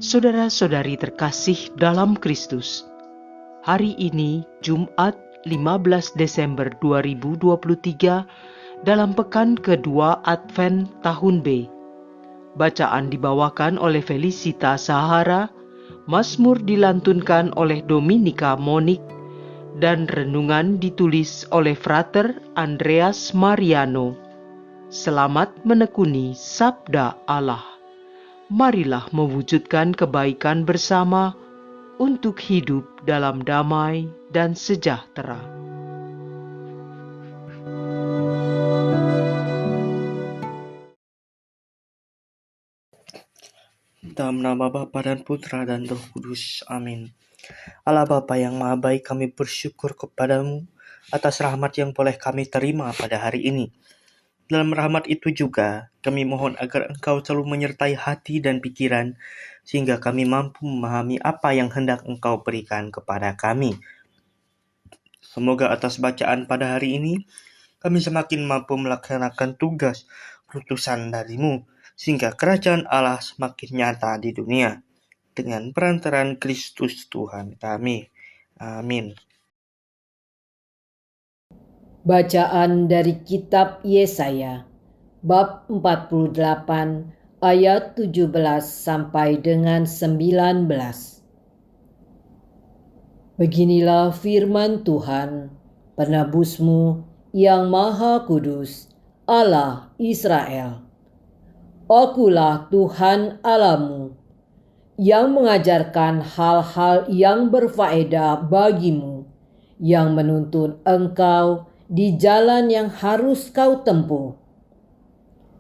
Saudara-saudari terkasih dalam Kristus, hari ini Jumat 15 Desember 2023 dalam pekan kedua Advent tahun B. Bacaan dibawakan oleh Felicita Sahara, Mazmur dilantunkan oleh Dominika Monik, dan renungan ditulis oleh Frater Andreas Mariano. Selamat menekuni Sabda Allah. Marilah mewujudkan kebaikan bersama untuk hidup dalam damai dan sejahtera. Dalam nama Bapa dan Putra dan Roh Kudus. Amin. Allah Bapa yang Maha Baik, kami bersyukur kepadamu atas rahmat yang boleh kami terima pada hari ini. Dalam rahmat itu juga, kami mohon agar Engkau selalu menyertai hati dan pikiran, sehingga kami mampu memahami apa yang hendak Engkau berikan kepada kami. Semoga atas bacaan pada hari ini, kami semakin mampu melaksanakan tugas utusan dari-Mu, sehingga kerajaan Allah semakin nyata di dunia. Dengan perantaraan Kristus Tuhan kami. Amin. Bacaan dari kitab Yesaya, bab 48 ayat 17 sampai dengan 19. Beginilah firman Tuhan, penebusmu yang Maha Kudus, Allah Israel. Akulah Tuhan Allahmu, yang mengajarkan hal-hal yang berfaedah bagimu, yang menuntun engkau di jalan yang harus kau tempuh.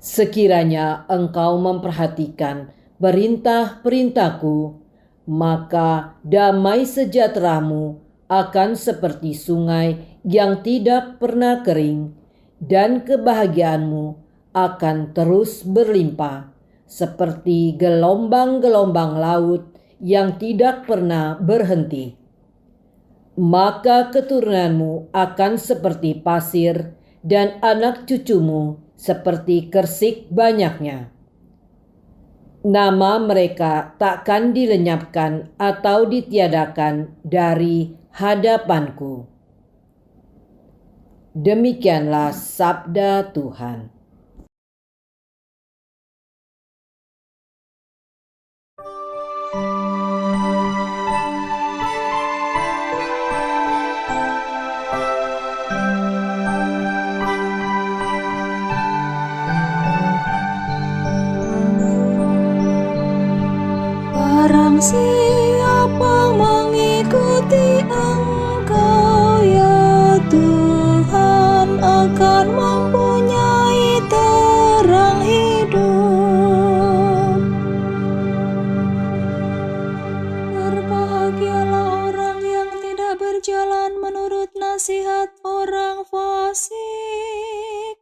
Sekiranya engkau memperhatikan perintah-perintahku, maka damai sejahteramu akan seperti sungai yang tidak pernah kering, dan kebahagiaanmu akan terus berlimpah, seperti gelombang-gelombang laut yang tidak pernah berhenti. Maka keturunanmu akan seperti pasir, dan anak cucumu seperti kersik banyaknya. Nama mereka takkan dilenyapkan atau ditiadakan dari hadapanku. Demikianlah sabda Tuhan. Barang siapa mengikuti Engkau, ya Tuhan, akan mempunyai terang hidup. Berbahagialah orang yang tidak berjalan menurut nasihat orang fasik,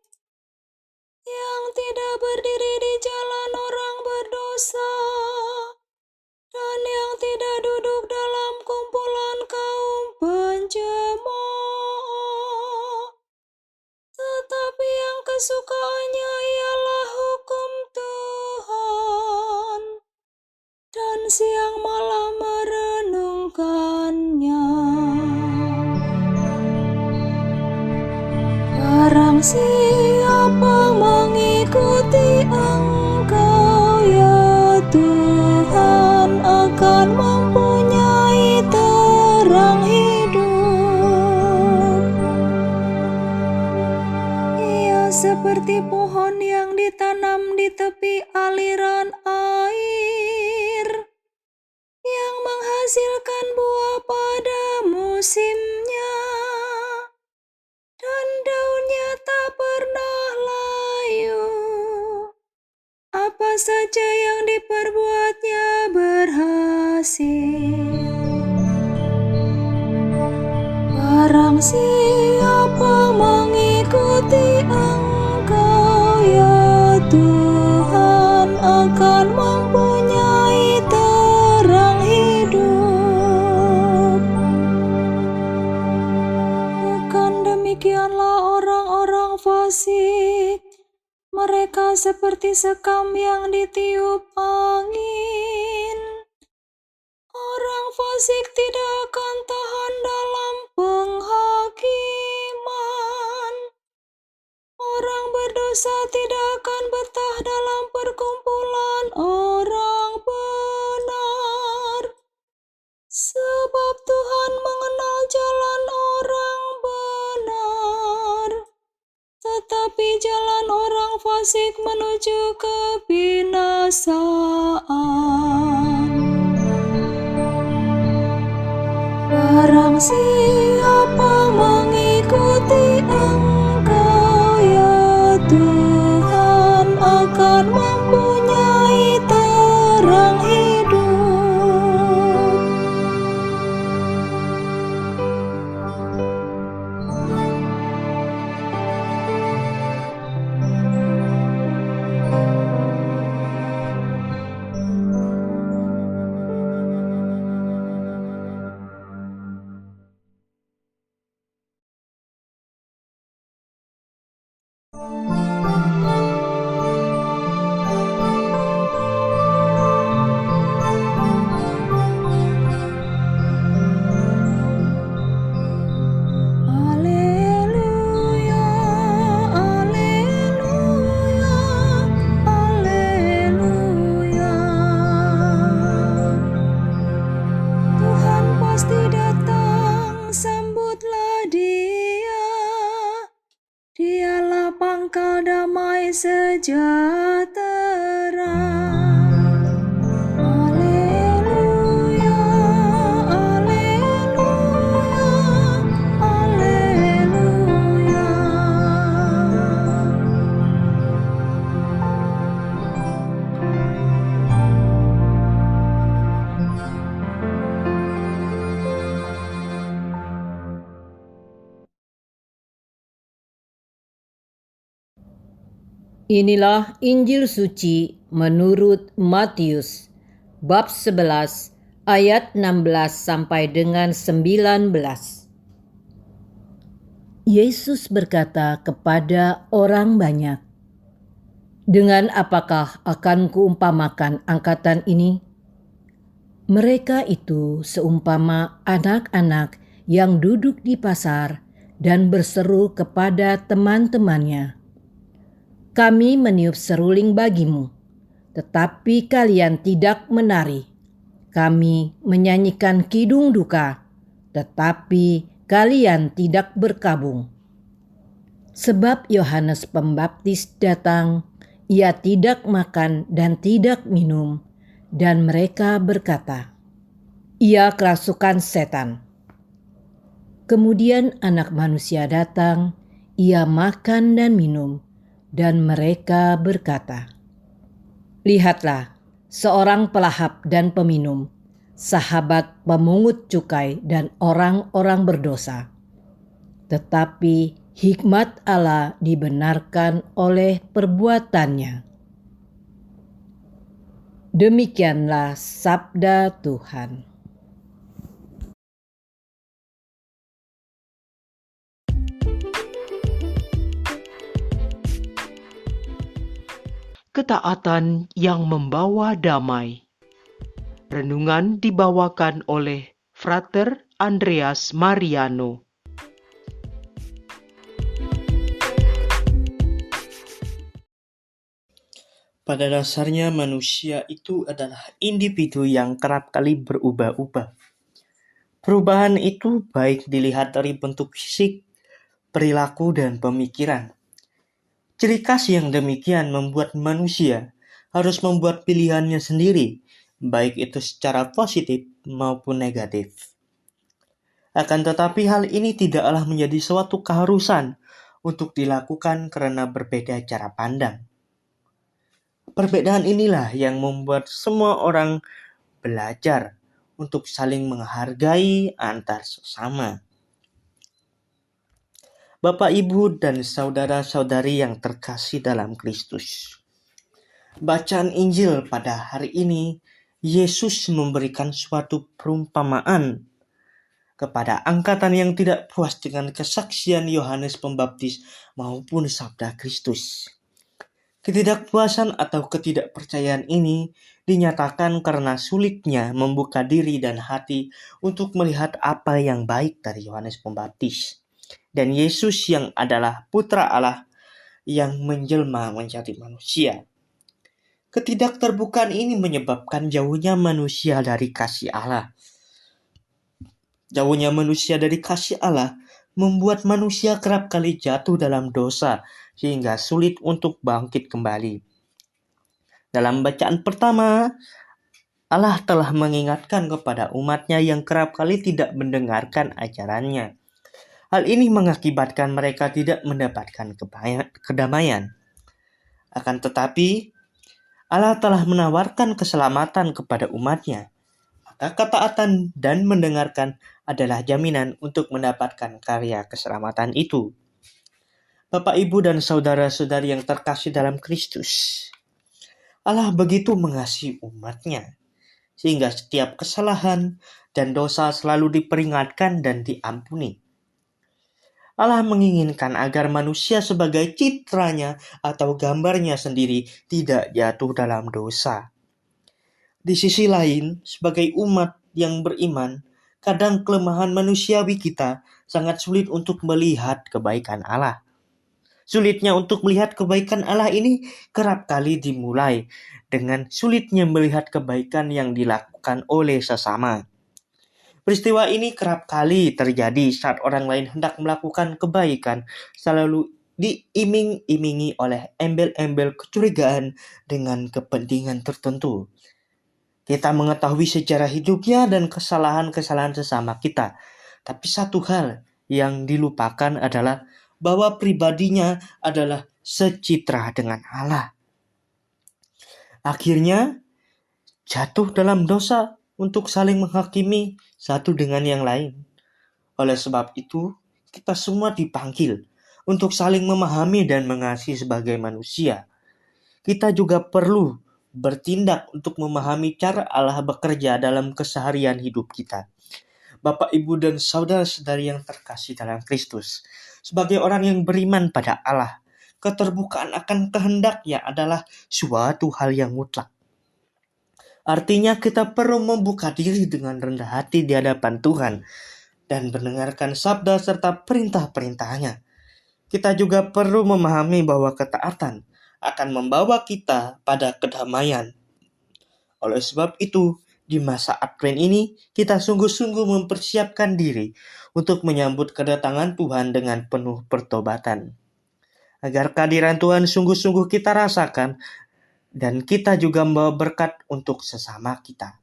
yang tidak berdiri di jalan orang berdosa, dan yang tidak duduk dalam kumpulan kaum pencemooh. Tetapi yang kesukaannya ialah hukum Tuhan, dan siang malam merenungkannya. Barang siapa mengikuti Engkau, ya Tuhan, akan mempunyai terang hidup. Ia seperti pohon yang ditanam di tepi aliran air, yang menghasilkan buah pada musimnya, dan daunnya tak pernah layu. Apa saja yang diperbuatnya berhasil. Barang siapa mengikuti Engkau, ya Tuhan, akan mempunyai terang hidup. Bukan demikianlah orang-orang fasik. Mereka seperti sekam yang ditiup angin, fasik tidak akan tahan dalam penghakiman. Orang berdosa tidak akan betah dalam perkumpulan orang benar. Sebab Tuhan mengenal jalan orang benar, tetapi jalan orang fasik menuju kebinasaan. Barang siapa mengikuti Engkau, ya Tuhan, akan mempunyai terang hidup. Haleluya, haleluya, haleluya. Tuhan pasti datang, sambutlah Dia. Dialah pangkal damai sejahtera. Haleluya, haleluya, haleluya. Inilah Injil suci menurut Matius, bab 11, ayat 16 sampai dengan 19. Yesus berkata kepada orang banyak, "Dengan apakah akan kuumpamakan angkatan ini? Mereka itu seumpama anak-anak yang duduk di pasar dan berseru kepada teman-temannya, 'Kami meniup seruling bagimu, tetapi kalian tidak menari. Kami menyanyikan kidung duka, tetapi kalian tidak berkabung.' Sebab Yohanes Pembaptis datang, ia tidak makan dan tidak minum, dan mereka berkata, 'Ia kerasukan setan.' Kemudian Anak Manusia datang, ia makan dan minum, dan mereka berkata, 'Lihatlah, seorang pelahap dan peminum, sahabat pemungut cukai dan orang-orang berdosa.' Tetapi hikmat Allah dibenarkan oleh perbuatannya." Demikianlah sabda Tuhan. Ketaatan yang membawa damai. Renungan dibawakan oleh Frater Andreas Mariano. Pada dasarnya manusia itu adalah individu yang kerap kali berubah-ubah. Perubahan itu baik dilihat dari bentuk fisik, perilaku, dan pemikiran. Ciri khas yang demikian membuat manusia harus membuat pilihannya sendiri, baik itu secara positif maupun negatif. Akan tetapi hal ini tidaklah menjadi suatu keharusan untuk dilakukan karena berbeda cara pandang. Perbedaan inilah yang membuat semua orang belajar untuk saling menghargai antar sesama. Bapak, Ibu, dan saudara-saudari yang terkasih dalam Kristus. Bacaan Injil pada hari ini, Yesus memberikan suatu perumpamaan kepada angkatan yang tidak puas dengan kesaksian Yohanes Pembaptis maupun sabda Kristus. Ketidakpuasan atau ketidakpercayaan ini dinyatakan karena sulitnya membuka diri dan hati untuk melihat apa yang baik dari Yohanes Pembaptis dan Yesus yang adalah Putra Allah yang menjelma menjadi manusia. Ketidakterbukaan ini menyebabkan jauhnya manusia dari kasih Allah. Jauhnya manusia dari kasih Allah membuat manusia kerap kali jatuh dalam dosa sehingga sulit untuk bangkit kembali. Dalam bacaan pertama, Allah telah mengingatkan kepada umatnya yang kerap kali tidak mendengarkan ajarannya. Hal ini mengakibatkan mereka tidak mendapatkan kedamaian. Akan tetapi, Allah telah menawarkan keselamatan kepada umatnya. Maka ketaatan dan mendengarkan adalah jaminan untuk mendapatkan karya keselamatan itu. Bapak, Ibu, dan saudara-saudari yang terkasih dalam Kristus, Allah begitu mengasihi umatnya, sehingga setiap kesalahan dan dosa selalu diperingatkan dan diampuni. Allah menginginkan agar manusia sebagai citranya atau gambarnya sendiri tidak jatuh dalam dosa. Di sisi lain, sebagai umat yang beriman, kadang kelemahan manusiawi kita sangat sulit untuk melihat kebaikan Allah. Sulitnya untuk melihat kebaikan Allah ini kerap kali dimulai dengan sulitnya melihat kebaikan yang dilakukan oleh sesama. Peristiwa ini kerap kali terjadi saat orang lain hendak melakukan kebaikan, selalu diiming-imingi oleh embel-embel kecurigaan dengan kepentingan tertentu. Kita mengetahui sejarah hidupnya dan kesalahan-kesalahan sesama kita. Tapi satu hal yang dilupakan adalah bahwa pribadinya adalah secitra dengan Allah. Akhirnya jatuh dalam dosa untuk saling menghakimi satu dengan yang lain. Oleh sebab itu, kita semua dipanggil untuk saling memahami dan mengasihi sebagai manusia. Kita juga perlu bertindak untuk memahami cara Allah bekerja dalam keseharian hidup kita. Bapak, Ibu, dan saudara-saudari yang terkasih dalam Kristus, sebagai orang yang beriman pada Allah, keterbukaan akan kehendaknya adalah suatu hal yang mutlak. Artinya kita perlu membuka diri dengan rendah hati di hadapan Tuhan dan mendengarkan sabda serta perintah-perintahnya. Kita juga perlu memahami bahwa ketaatan akan membawa kita pada kedamaian. Oleh sebab itu, di masa Advent ini, kita sungguh-sungguh mempersiapkan diri untuk menyambut kedatangan Tuhan dengan penuh pertobatan. Agar kehadiran Tuhan sungguh-sungguh kita rasakan, dan kita juga membawa berkat untuk sesama kita.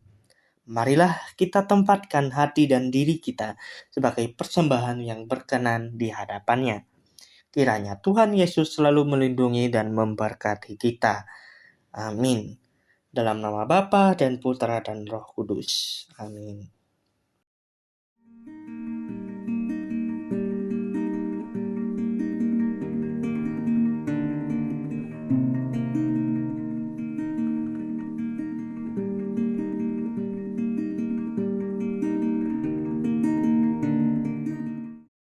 Marilah kita tempatkan hati dan diri kita sebagai persembahan yang berkenan di hadapannya. Kiranya Tuhan Yesus selalu melindungi dan memberkati kita. Amin. Dalam nama Bapa dan Putra dan Roh Kudus. Amin.